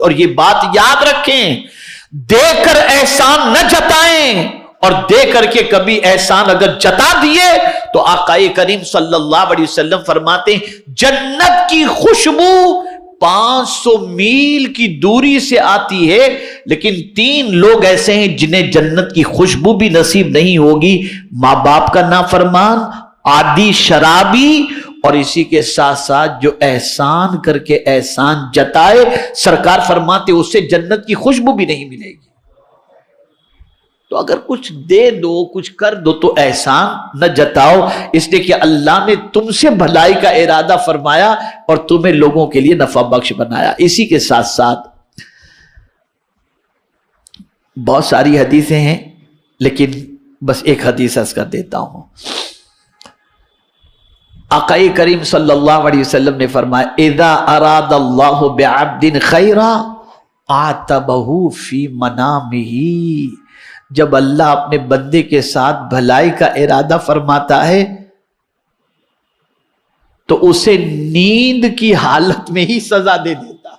اور یہ بات یاد رکھیں، دے کر احسان نہ جتائیں، اور دے کر کے کبھی احسان اگر جتا دیے تو آقا کریم صلی اللہ علیہ وسلم فرماتے ہیں جنت کی خوشبو 500 میل کی دوری سے آتی ہے، لیکن 3 لوگ ایسے ہیں جنہیں جنت کی خوشبو بھی نصیب نہیں ہوگی، ماں باپ کا نافرمان، عادی شرابی، اور اسی کے ساتھ ساتھ جو احسان کر کے احسان جتائے، سرکار فرماتے اسے جنت کی خوشبو بھی نہیں ملے گی۔ تو اگر کچھ دے دو، کچھ کر دو تو احسان نہ جتاؤ، اس لیے کہ اللہ نے تم سے بھلائی کا ارادہ فرمایا اور تمہیں لوگوں کے لیے نفع بخش بنایا۔ اسی کے ساتھ ساتھ بہت ساری حدیثیں ہیں، لیکن بس ایک حدیث عرض کر دیتا ہوں۔ آقا کریم صلی اللہ علیہ وسلم نے فرمایا اذا اراد اللہ بعبد خیرا عاتبہ فی منامہ، جب اللہ اپنے بندے کے ساتھ بھلائی کا ارادہ فرماتا ہے تو اسے نیند کی حالت میں ہی سزا دے دیتا ہے۔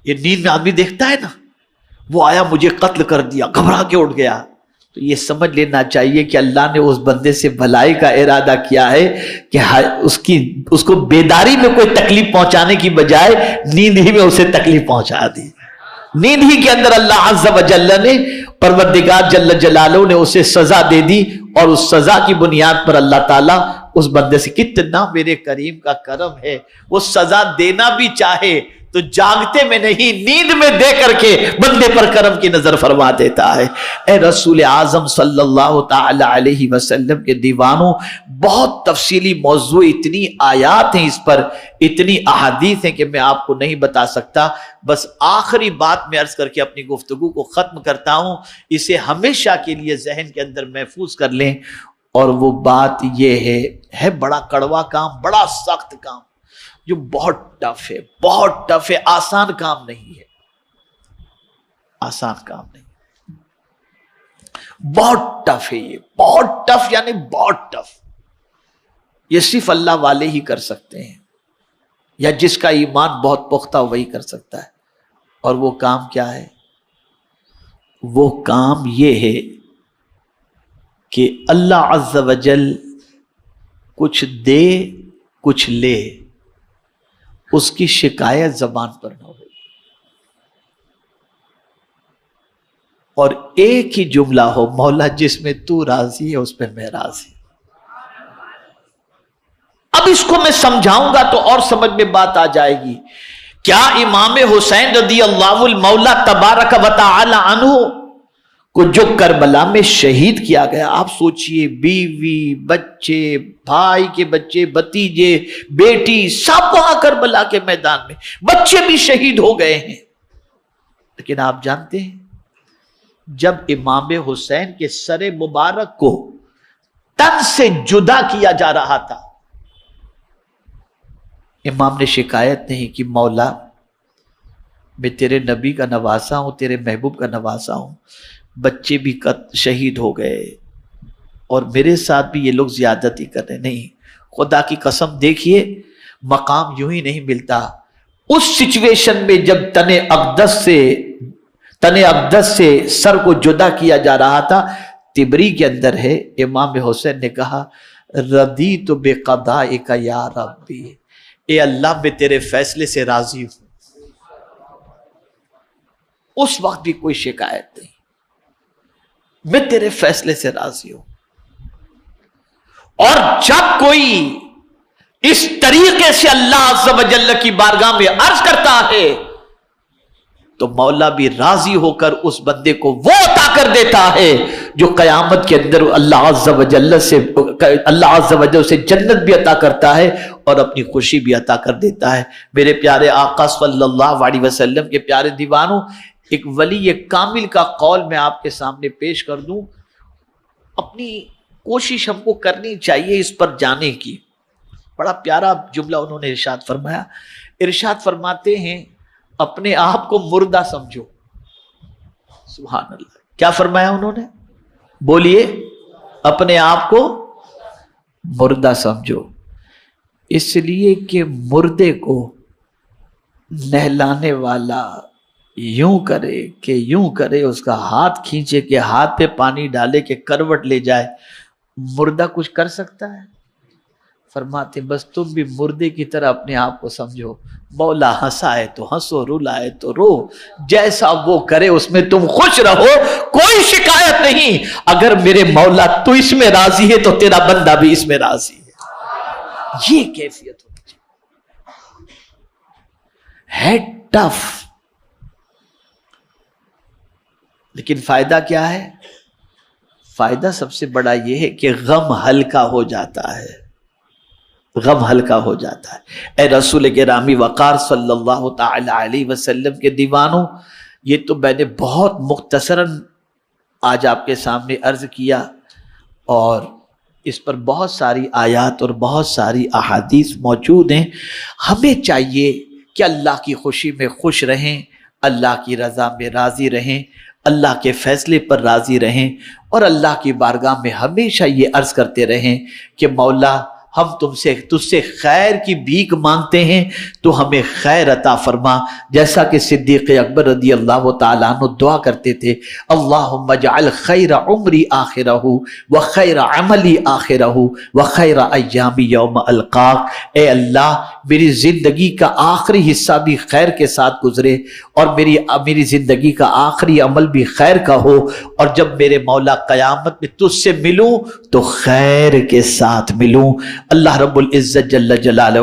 یہ نیند میں آدمی دیکھتا ہے نا، وہ آیا مجھے قتل کر دیا، گھبرا کے اٹھ گیا، تو یہ سمجھ لینا چاہیے کہ اللہ نے اس بندے سے بھلائی کا ارادہ کیا ہے کہ اس کو بیداری میں کوئی تکلیف پہنچانے کی بجائے نیند ہی میں اسے تکلیف پہنچا دی۔ نیند ہی کے اندر اللہ عز و جل نے، پروردگار جل جلالہ نے اسے سزا دے دی، اور اس سزا کی بنیاد پر اللہ تعالیٰ اس بندے سے، کتنا میرے کریم کا کرم ہے، وہ سزا دینا بھی چاہے تو جاگتے میں نہیں، نیند میں دے کر کے بندے پر کرم کی نظر فرما دیتا ہے۔ اے رسول اعظم صلی اللہ تعالی علیہ وسلم کے دیوانوں، بہت تفصیلی موضوع، اتنی آیات ہیں اس پر، اتنی احادیث ہیں کہ میں آپ کو نہیں بتا سکتا۔ بس آخری بات میں عرض کر کے اپنی گفتگو کو ختم کرتا ہوں، اسے ہمیشہ کے لیے ذہن کے اندر محفوظ کر لیں، اور وہ بات یہ ہے بڑا کڑوا کام، بڑا سخت کام، جو بہت ٹف ہے، بہت ٹف ہے، آسان کام نہیں ہے، آسان کام نہیں، بہت ٹف ہے، یہ بہت ٹف، یعنی بہت ٹف، یہ صرف اللہ والے ہی کر سکتے ہیں، یا جس کا ایمان بہت پختہ وہی کر سکتا ہے۔ اور وہ کام کیا ہے؟ وہ کام یہ ہے کہ اللہ عز و جل کچھ دے کچھ لے، اس کی شکایت زبان پر نہ ہو، اور ایک ہی جملہ ہو، مولا جس میں تو راضی ہے اس پہ میں راضی۔ اب اس کو میں سمجھاؤں گا تو اور سمجھ میں بات آ جائے گی۔ کیا امام حسین رضی اللہ المولا تبارک و تعالی عنہ کو جو کربلا میں شہید کیا گیا، آپ سوچئے، بیوی، بچے، بھائی کے بچے، بھتیجے، بیٹی، سب وہاں کربلا کے میدان میں، بچے بھی شہید ہو گئے ہیں۔ لیکن آپ جانتے ہیں جب امام حسین کے سر مبارک کو تن سے جدا کیا جا رہا تھا، امام نے شکایت نہیں کی، مولا میں تیرے نبی کا نواسا ہوں، تیرے محبوب کا نواسا ہوں، بچے بھی شہید ہو گئے اور میرے ساتھ بھی یہ لوگ زیادتی کر رہے۔ نہیں، خدا کی قسم، دیکھیے مقام یوں ہی نہیں ملتا۔ اس سچویشن میں جب تن اقدس سے سر کو جدا کیا جا رہا تھا، تبری کے اندر ہے، امام حسین نے کہا رضیت بقضائک یا ربی، اے اللہ میں تیرے فیصلے سے راضی ہوں۔ اس وقت بھی کوئی شکایت نہیں، میں تیرے فیصلے سے راضی ہوں۔ اور جب کوئی اس طریقے سے اللہ عز و جل کی بارگاہ میں عرض کرتا ہے تو مولا بھی راضی ہو کر اس بندے کو وہ عطا کر دیتا ہے جو قیامت کے اندر اللہ عز و جل سے جنت بھی عطا کرتا ہے اور اپنی خوشی بھی عطا کر دیتا ہے۔ میرے پیارے آقا صلی اللہ علیہ وسلم کے پیارے دیوانوں، ایک ولی کامل کا قول میں آپ کے سامنے پیش کر دوں، اپنی کوشش ہم کو کرنی چاہیے اس پر جانے کی۔ بڑا پیارا جملہ انہوں نے ارشاد فرمایا، ارشاد فرماتے ہیں اپنے آپ کو مردہ سمجھو۔ سبحان اللہ، کیا فرمایا انہوں نے؟ بولیے، اپنے آپ کو مردہ سمجھو، اس لیے کہ مردے کو نہلانے والا یوں کرے کہ یوں کرے، اس کا ہاتھ کھینچے کہ ہاتھ پہ پانی ڈالے کہ کروٹ لے جائے، مردہ کچھ کر سکتا ہے؟ فرماتے بس تم بھی مردے کی طرح اپنے آپ کو سمجھو، مولا ہنسائے تو ہنسو، رلائے تو رو، جیسا وہ کرے اس میں تم خوش رہو، کوئی شکایت نہیں۔ اگر میرے مولا تو اس میں راضی ہے تو تیرا بندہ بھی اس میں راضی ہے۔ یہ کیفیت ہونی چاہیے، ہے ٹف، لیکن فائدہ کیا ہے؟ فائدہ سب سے بڑا یہ ہے کہ غم ہلکا ہو جاتا ہے، غم ہلکا ہو جاتا ہے۔ اے رسول گرامی وقار صلی اللہ تعالی علیہ وسلم کے دیوانوں، یہ تو میں نے بہت مختصراً آج آپ کے سامنے عرض کیا، اور اس پر بہت ساری آیات اور بہت ساری احادیث موجود ہیں۔ ہمیں چاہیے کہ اللہ کی خوشی میں خوش رہیں، اللہ کی رضا میں راضی رہیں، اللہ کے فیصلے پر راضی رہیں، اور اللہ کی بارگاہ میں ہمیشہ یہ عرض کرتے رہیں کہ مولا ہم تجھ سے خیر کی بھیک مانگتے ہیں تو ہمیں خیر عطا فرما، جیسا کہ صدیق اکبر رضی اللہ تعالیٰ عنہ دعا کرتے تھے، اللہم اجعل خیر عمری آخرہ وخیر عملی آخرہ وخیر ایامی یوم القاک۔ اے اللہ میری زندگی کا آخری حصہ بھی خیر کے ساتھ گزرے، اور میری زندگی کا آخری عمل بھی خیر کا ہو، اور جب میرے مولا قیامت میں تجھ سے ملوں تو خیر کے ساتھ ملوں۔ اللہ رب العزت جل جلالہ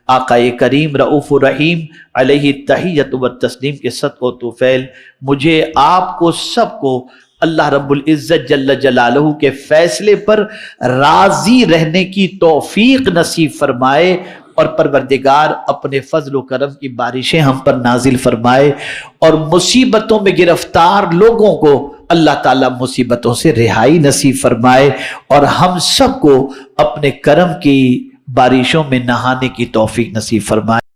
آقا کریم رؤوف الرحیم علیہ تحیت و تسلیم کے صدق و توفیل مجھے، آپ کو، سب کو اللہ رب العزت جل جلالہ کے فیصلے پر راضی رہنے کی توفیق نصیب فرمائے، اور پروردگار اپنے فضل و کرم کی بارشیں ہم پر نازل فرمائے، اور مصیبتوں میں گرفتار لوگوں کو اللہ تعالیٰ مصیبتوں سے رہائی نصیب فرمائے، اور ہم سب کو اپنے کرم کی بارشوں میں نہانے کی توفیق نصیب فرمائے۔